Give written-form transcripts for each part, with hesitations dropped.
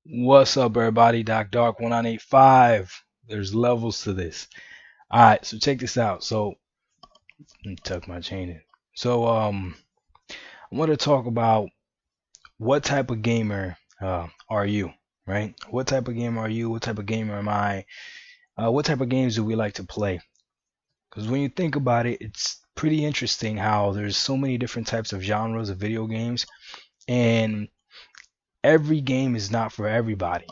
What's up, everybody? Doc Dark 1985. There's levels to this. All right, so check this out. So let me tuck my chain in. So I want to talk about what type of gamer are you, right? What type of gamer are you? What type of gamer am I? What type of games do we like to play? Because when you think about it, it's pretty interesting how there's so many different types of genres of video games, and every game is not for everybody.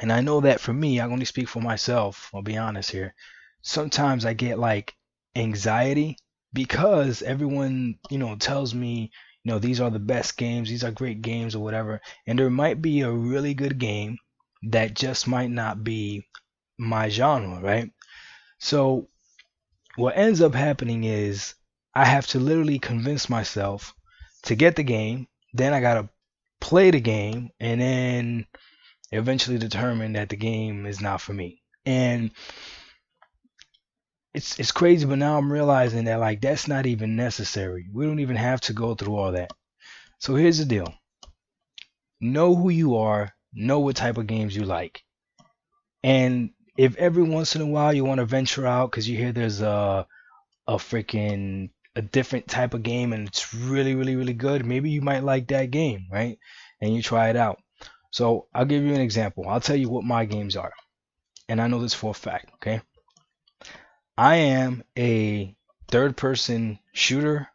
And I know that for me, I can only speak for myself. I'll be honest here. Sometimes I get like anxiety because everyone, tells me, these are the best games, these are great games or whatever. And there might be a really good game that just might not be my genre, right? So what ends up happening is I have to literally convince myself to get the game. Then I gotta play the game, and then eventually determine that the game is not for me. And it's crazy, but now I'm realizing that like that's not even necessary. We don't even have to go through all that. So here's the deal. Know who you are, know what type of games you like. And if every once in a while you want to venture out because you hear there's a freaking a different type of game and it's really really really good, maybe you might like that game, right? And you try it out. So I'll give you an example. I'll tell you what my games are. And I know this for a fact, okay? I am a third person shooter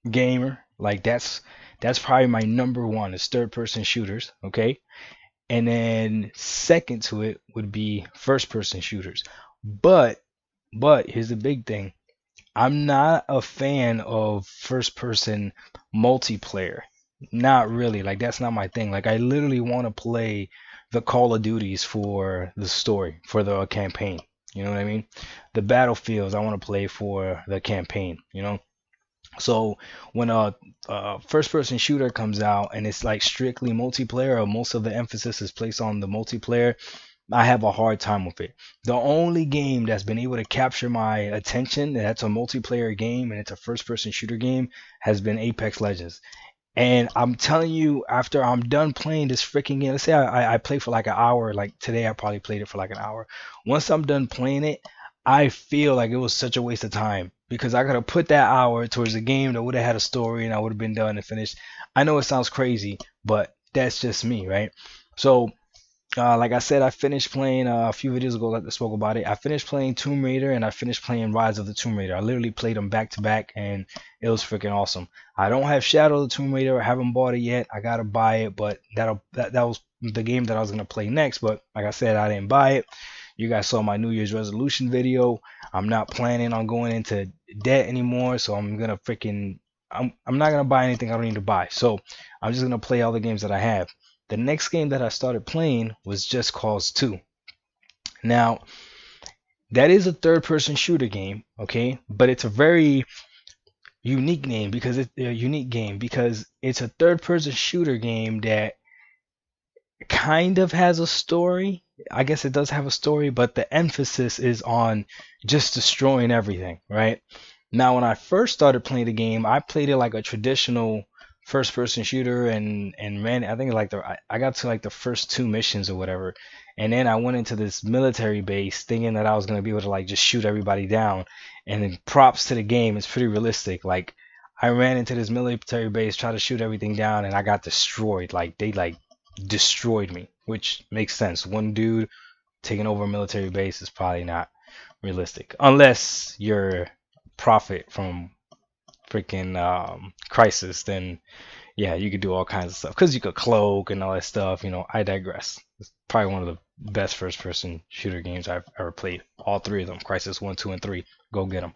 gamer. Like that's probably my number one is third person shooters, okay? And then second to it would be first person shooters. But but here's the big thing. I'm not a fan of first person multiplayer. Not really. Like that's not my thing. Like I literally want to play the Call of Duties for the story, for the campaign. You know what I mean? The battlefields I want to play for the campaign. So when a first person shooter comes out and it's like strictly multiplayer or most of the emphasis is placed on the multiplayer, I have a hard time with it. The only game that's been able to capture my attention, that's a multiplayer game and it's a first person shooter game, has been Apex Legends. And I'm telling you, after I'm done playing this freaking game, let's say I play for like an hour, like today I probably played it for like an hour. Once I'm done playing it, I feel like it was such a waste of time because I could have put that hour towards a game that would have had a story and I would have been done and finished. I know it sounds crazy, but that's just me, right? So like I said, I finished playing a few videos ago. Like I spoke about it. I finished playing Tomb Raider and I finished playing Rise of the Tomb Raider. I literally played them back to back, and it was freaking awesome. I don't have Shadow of the Tomb Raider. I haven't bought it yet. I gotta buy it, but that was the game that I was gonna play next. But like I said, I didn't buy it. You guys saw my New Year's resolution video. I'm not planning on going into debt anymore, so I'm not gonna buy anything I don't need to buy. So I'm just gonna play all the games that I have. The next game that I started playing was Just Cause 2. Now, that is a third person shooter game, okay? But it's a very unique game because it's a third person shooter game that kind of has a story. I guess it does have a story, but the emphasis is on just destroying everything, right? Now, when I first started playing the game, I played it like a traditional first person shooter and ran I think like I got to like the first two missions or whatever. And then I went into this military base thinking that I was going to be able to like just shoot everybody down. And then props to the game, it's pretty realistic. Like I ran into this military base, tried to shoot everything down, and I got destroyed. Like they like destroyed me, which makes sense. One dude taking over a military base is probably not realistic, unless you're Prophet from freaking Crisis. Then yeah, you could do all kinds of stuff because you could cloak and all that stuff. I digress. It's probably one of the best first-person shooter games I've ever played. All three of them, Crisis 1, 2, and 3. Go get them.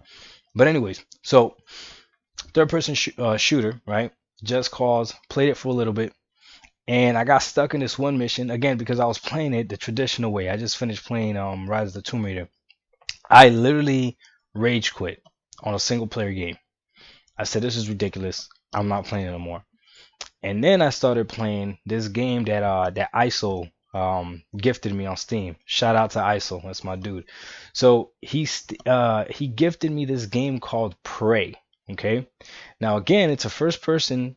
But anyways, so third-person shooter, right? Just Cause. Played it for a little bit. And I got stuck in this one mission again because I was playing it the traditional way. I just finished playing Rise of the Tomb Raider. I literally rage quit on a single player game. I said this is ridiculous. I'm not playing it anymore. And then I started playing this game that ISO gifted me on Steam. Shout out to ISO, that's my dude. So he gifted me this game called Prey. Okay. Now again, it's a first person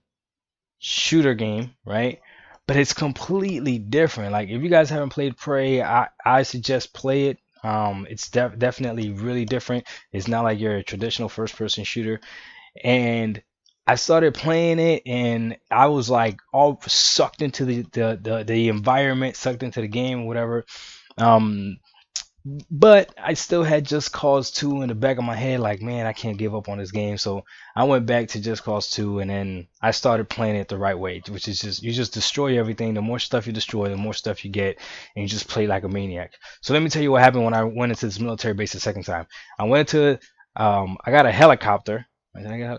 shooter game, right? but it's completely different. Like if you guys haven't played Prey, I suggest play it. It's definitely really different. It's not like your traditional first person shooter. And I started playing it, and I was like all sucked into the environment, sucked into the game, whatever. Um, but I still had Just Cause 2 in the back of my head, like, man, I can't give up on this game. So I went back to Just Cause 2, and then I started playing it the right way, which is just you just destroy everything. The more stuff you destroy, the more stuff you get, and you just play like a maniac. So let me tell you what happened when I went into this military base the second time. I went into, I got a helicopter.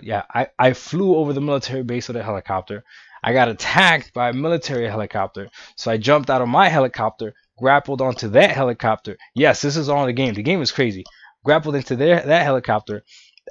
Yeah, I flew over the military base with a helicopter. I got attacked by a military helicopter. So I jumped out of my helicopter, grappled onto that helicopter. Yes, this is all in the game. The game is crazy. Grappled into that helicopter.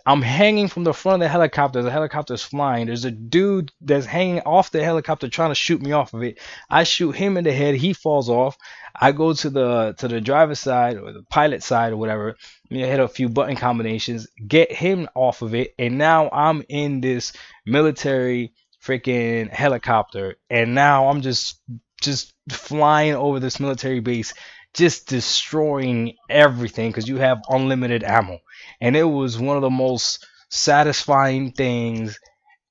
I'm hanging from the front of the helicopter. The helicopter's flying. There's a dude that's hanging off the helicopter trying to shoot me off of it. I shoot him in the head. He falls off. I go to the driver's side or the pilot side or whatever. Hit a few button combinations, get him off of it, and now I'm in this military freaking helicopter, and now I'm just flying over this military base, just destroying everything because you have unlimited ammo. And it was one of the most satisfying things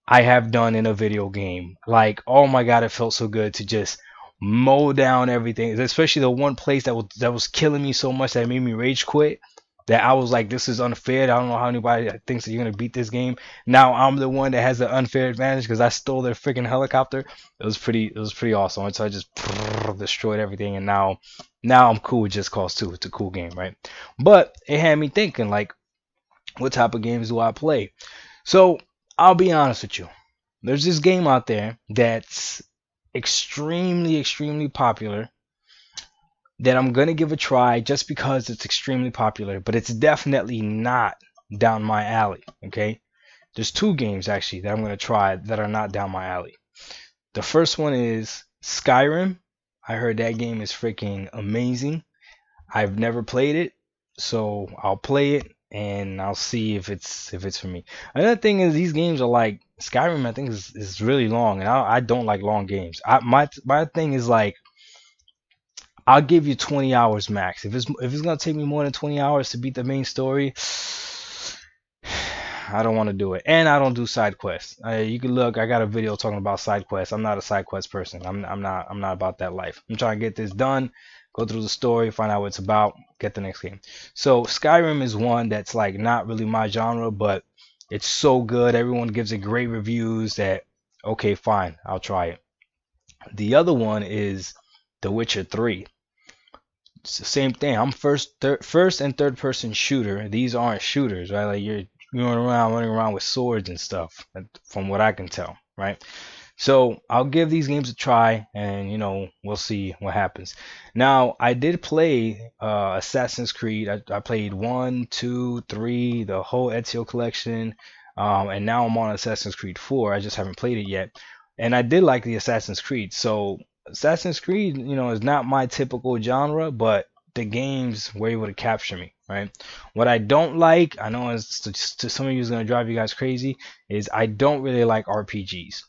I have done in a video game. Like, oh my god, it felt so good to just mow down everything, especially the one place that was killing me so much that made me rage quit. That I was like, this is unfair. I don't know how anybody thinks that you're gonna beat this game. Now I'm the one that has the unfair advantage because I stole their freaking helicopter. It was pretty awesome. And so I just destroyed everything, and now I'm cool with Just Cause 2. It's a cool game, right? But it had me thinking, like, what type of games do I play? So I'll be honest with you. There's this game out there that's extremely, extremely popular that I'm gonna give a try just because it's extremely popular, but it's definitely not down my alley. Okay, there's two games actually that I'm gonna try that are not down my alley. The first one is Skyrim. I heard that game is freaking amazing. I've never played it, so I'll play it and I'll see if it's for me. Another thing is these games are like Skyrim. I think is really long, and I don't like long games. My thing is like I'll give you 20 hours max. If it's gonna take me more than 20 hours to beat the main story, I don't want to do it. And I don't do side quests. You can look. I got a video talking about side quests. I'm not a side quest person. I'm not about that life. I'm trying to get this done, go through the story, find out what it's about, get the next game. So Skyrim is one that's like not really my genre, but it's so good. Everyone gives it great reviews that okay, fine, I'll try it. The other one is The Witcher 3. It's the same thing. I'm first and third person shooter. These aren't shooters, right? Like you're running around with swords and stuff, from what I can tell, right? So I'll give these games a try, and we'll see what happens. Now I did play Assassin's Creed. I played 1, 2, 3, the whole Ezio collection, and now I'm on Assassin's Creed 4. I just haven't played it yet, and I did like the Assassin's Creed. So Assassin's Creed, is not my typical genre, but the games were able to capture me, right? What I don't like, I know to some of you is gonna drive you guys crazy, is I don't really like RPGs.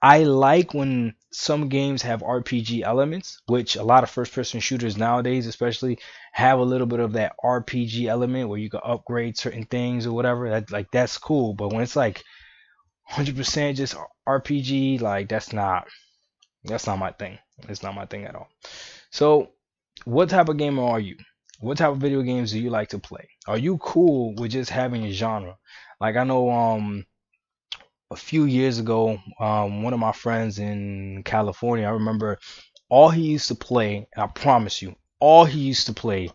I like when some games have RPG elements, which a lot of first-person shooters nowadays, especially, have a little bit of that RPG element where you can upgrade certain things or whatever. That's cool, but when it's like 100% just RPG, like that's not my thing. It's not my thing at all. So, what type of gamer are you? What type of video games do you like to play? Are you cool with just having a genre? Like I know a few years ago, one of my friends in California, I remember all he used to play, I promise you, all he used to play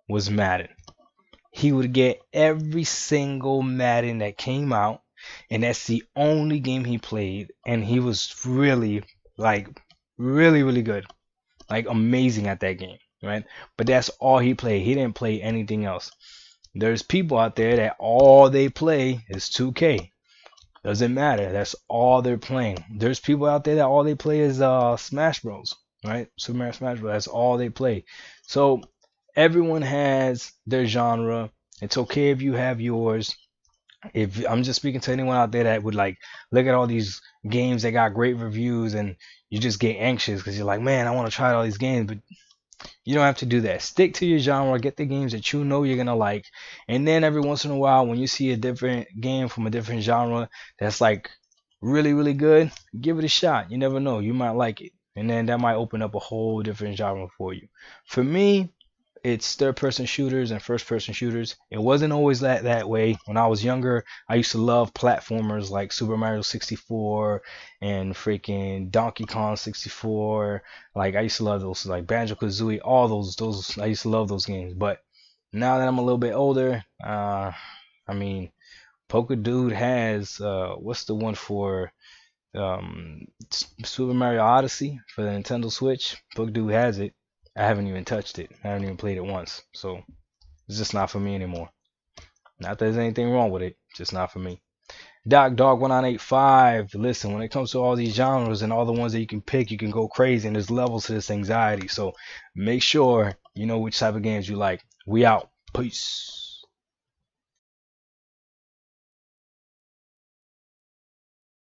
was Madden. He would get every single Madden that came out, and that's the only game he played, and he was really, like, really, really good, like amazing at that game, right? But that's all he played. He didn't play anything else. There's people out there that all they play is 2K. Doesn't matter. That's all they're playing. There's people out there that all they play is Smash Bros. Right? Super Mario Smash Bros. That's all they play. So everyone has their genre. It's okay if you have yours. If I'm just speaking to anyone out there that would like look at all these games that got great reviews and you just get anxious because you're like, man, I want to try all these games, but you don't have to do that. Stick to your genre, get the games that you know you're gonna like, and then every once in a while, when you see a different game from a different genre that's like really, really good, give it a shot. You never know, you might like it, and then that might open up a whole different genre for you. For me, it's third person shooters and first person shooters. It wasn't always that way. When I was younger, I used to love platformers like Super Mario 64 and freaking Donkey Kong 64. Like I used to love those like Banjo-Kazooie, all those I used to love those games. But now that I'm a little bit older, I mean, Poker Dude has what's the one for Super Mario Odyssey for the Nintendo Switch. Book Dude has it. I haven't even touched it. I haven't even played it once. So it's just not for me anymore. Not that there's anything wrong with it, just not for me. Doc Dog 1985. Listen, when it comes to all these genres and all the ones that you can pick, you can go crazy, and there's levels to this anxiety. So make sure you know which type of games you like. We out. Peace.